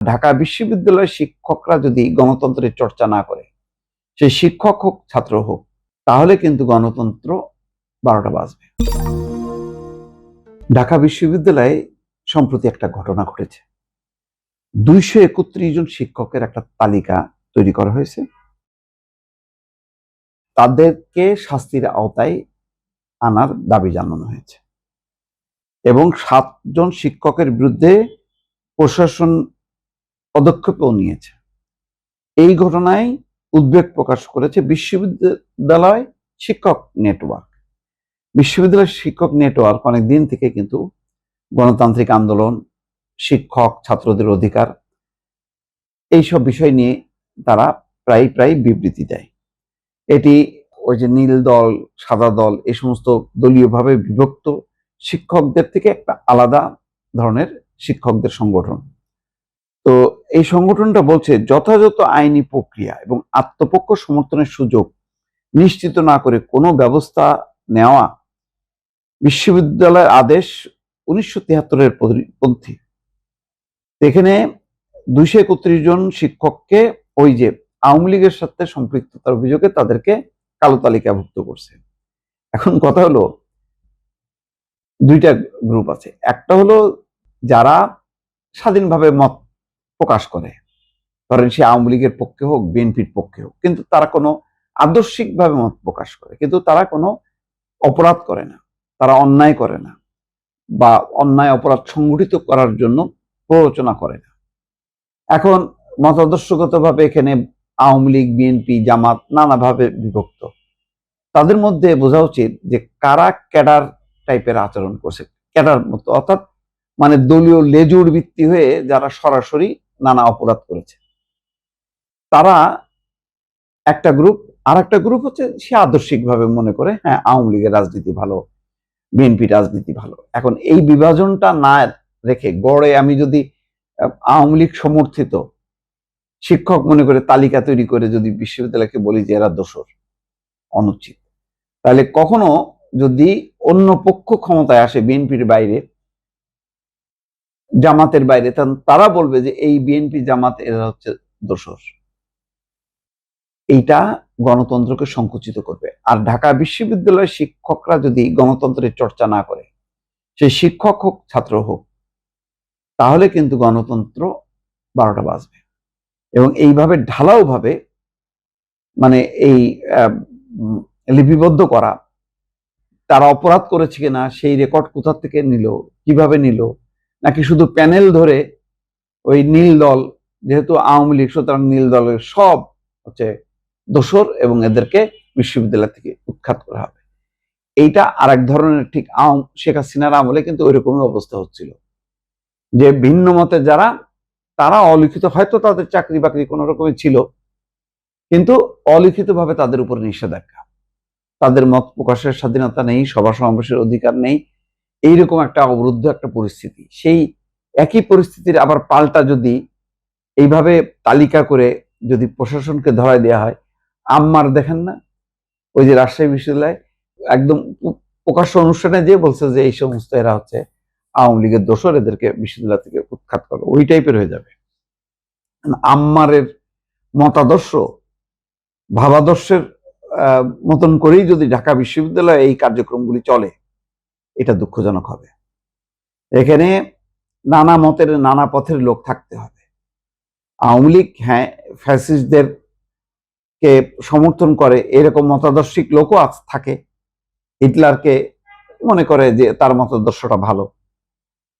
ঢাকা বিশ্ববিদ্যালয়ের শিক্ষকরা যদি গণতন্ত্রের চর্চা না করে, সে শিক্ষক হোক ছাত্র হোক, তাহলে কিন্তু গণতন্ত্র 12টা বাজবে। ঢাকা বিশ্ববিদ্যালয়ে সম্প্রতি একটা ঘটনা ঘটেছে। 231 জন শিক্ষকের একটা তালিকা তৈরি করা হয়েছে। তাদেরকে শাস্তির আওতায় আনার দাবি জানানো হয়েছে এবং 7 জন শিক্ষকের বিরুদ্ধে প্রশাসন পদক্ষেপও নিয়েছে। এই ঘটনায় উদ্বেগ প্রকাশ করেছে বিশ্ববিদ্যালয় শিক্ষক নেটওয়ার্ক। বিশ্ববিদ্যালয় শিক্ষক নেটওয়ার্ক অনেক দিন থেকে কিন্তু গণতান্ত্রিক আন্দোলন, শিক্ষক ছাত্রদের অধিকার, এইসব বিষয় নিয়ে তারা প্রায় বিবৃতি দেয়। এটি ওই যে নীল দল, সাদা দল, এই সমস্ত দলীয়ভাবে বিভক্ত শিক্ষকদের থেকে একটা আলাদা ধরনের শিক্ষকদের সংগঠন। তো এই সংগঠনটা বলছে, যথাযথ আইনি প্রক্রিয়া এবং আত্মপক্ষ সমর্থনের সুযোগ নিশ্চিত না করে কোনো ব্যবস্থা নেওয়া বিশ্ববিদ্যালয়ের আদেশ 1973-এর পন্থী। এখানে 231 জন শিক্ষককে ওই যে আওয়ামী লীগের সাথে সম্পৃক্ততার অভিযোগে তাদেরকে কালো তালিকাভুক্ত করছে। এখন কথা হলো, দুইটা গ্রুপ আছে। একটা হলো যারা স্বাধীনভাবে মত প্রকাশ করে, ধরেন সে আওয়ামী লীগের পক্ষে হোক, বিএনপির পক্ষে হোক, কিন্তু তারা কোনো আদর্শিকভাবে মত প্রকাশ করে, কিন্তু তারা কোনো অপরাধ করে না, তারা অন্যায় করে না, বা অন্যায় অপরাধ সংগঠিত করার জন্য প্ররোচনা করে না। এখন মতাদর্শগতভাবে এখানে আওয়ামী লীগ, বিএনপি, জামাত নানাভাবে বিভক্ত। তাদের মধ্যে বোঝা উচিত যে কারা ক্যাডার টাইপের আচরণ করছে, ক্যাডার মতো, অর্থাৎ মানে দলীয় লেজুর ভিত্তি হয়ে যারা সরাসরি নানা অপরাধ করেছে তারা একটা গ্রুপ। আর একটা গ্রুপ হচ্ছে সে আদর্শিকভাবে মনে করে হ্যাঁ আওয়ামী লীগের রাজনীতি ভালো, বিএনপি রাজনীতি ভালো। এখন এই বিভাজনটা না রেখে গড়ে আমি যদি আওয়ামী লীগ সমর্থিত শিক্ষক মনে করে তালিকা তৈরি করে যদি বিশ্ববিদ্যালয়কে বলি যে এরা দোষর, অনুচিত, তাহলে কখনো যদি অন্য পক্ষ ক্ষমতায় আসে, বিএনপির বাইরে, জামাতের বাইরে, তারা বলবে যে এই বিএনপি জামাত এরা হচ্ছে দোষর। এইটা গণতন্ত্রকে সংকুচিত করবে। আর ঢাকা বিশ্ববিদ্যালয়ের শিক্ষকরা যদি গণতন্ত্রের চর্চা না করে, সে শিক্ষক হোক ছাত্র হোক, তাহলে কিন্তু গণতন্ত্র 12টা বাজবে। এবং এইভাবে ঢালাও ভাবে মানে এই লিপিবদ্ধ করা, তারা অপরাধ করেছে কিনা, সেই রেকর্ড কোথা থেকে নিল, কিভাবে নিল, নাকি শুধু প্যানেল ধরে ওই নীল দল, যেহেতু আওয়ামী লীগ সুতরাং নীল দলের সব হচ্ছে দোষর এবং এদেরকে বিশ্ববিদ্যালয় থেকে উৎখাত করা হবে। এইটা আরেক ধরনের, ঠিক শেখ হাসিনার আমলে কিন্তু ওইরকমই অবস্থা হচ্ছিল, যে ভিন্ন মতে যারা, তারা অলিখিত, হয়তো তাদের চাকরি বাকরি কোন রকমের ছিল, কিন্তু অলিখিতভাবে তাদের উপর নিষেধাজ্ঞা, তাদের মত প্রকাশের স্বাধীনতা নেই, সভা সমাবেশের অধিকার নেই, এইরকম একটা অবরুদ্ধ একটা পরিস্থিতি। সেই একই পরিস্থিতির আবার পাল্টা যদি এইভাবে তালিকা করে যদি প্রশাসনকে ধরায় দেওয়া হয়, আম্মার দেখেন না, ওই যে রাজশাহী বিশ্ববিদ্যালয় একদম প্রকাশ্য অনুষ্ঠানে যে বলছে যে এই সমস্ত এরা হচ্ছে আওয়ামী লীগের দোষর, এদেরকে বিশ্ববিদ্যালয় থেকে উৎখাত করো, ওই টাইপের হয়ে যাবে। আম্মারের মতাদর্শ, ভাবাদর্শের মতন করেই যদি ঢাকা বিশ্ববিদ্যালয়ে এই কার্যক্রমগুলি চলে, এটা দুঃখজনক হবে। এখানে নানা মতের, নানা পথের লোক থাকতে হবে। আওয়ামী লীগ হ্যাঁ ফ্যাসিস্টদের কে সমর্থন করে, এরকম মতাদর্শিক লোকও থাকে। হিটলারকে মনে করে যে তার মতাদর্শটা ভালো,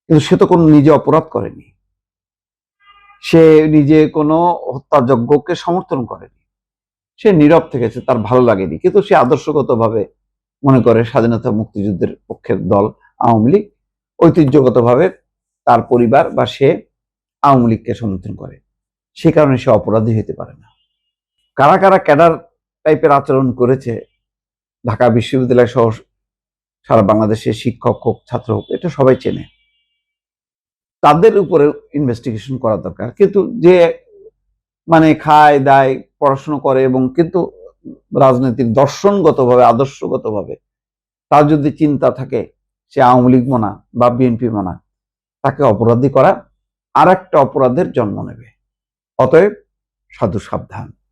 কিন্তু সে তো কোনো নিজে অপরাধ করেনি, সে নিজে কোনো হত্যাযজ্ঞকে সমর্থন করেনি, সে নীরব থেকেছে, তার ভালো লাগেনি, কিন্তু সে আদর্শগতভাবে মনে করে স্বাধীনতা মুক্তিযুদ্ধের পক্ষের দল আওয়ামী লীগ, ঐতিহ্যগতভাবে তার পরিবার বা সে আওয়ামী লীগকে সমর্থন করে, সে কারণে সে অপরাধী হতে পারে না। কারা কারা ক্যাডার টাইপের আচরণ করেছে ঢাকা বিশ্ববিদ্যালয় সহ সারা বাংলাদেশের শিক্ষক হোক ছাত্র হোক, এটা সবাই চেনে, তাদের উপরে ইনভেস্টিগেশন করা দরকার। কিন্তু যে মানে খায় দায় পড়াশোনা করে এবং কিন্তু রাজনীতির দর্শনগতভাবে, আদর্শগতভাবে তার যদি চিন্তা থাকে সে আওয়ামী লীগ মানা বা বিএনপি মানা, তাকে অপরাধী করা আর একটা অপরাধের জন্ম নেবে। অতএব সাধু সাবধান।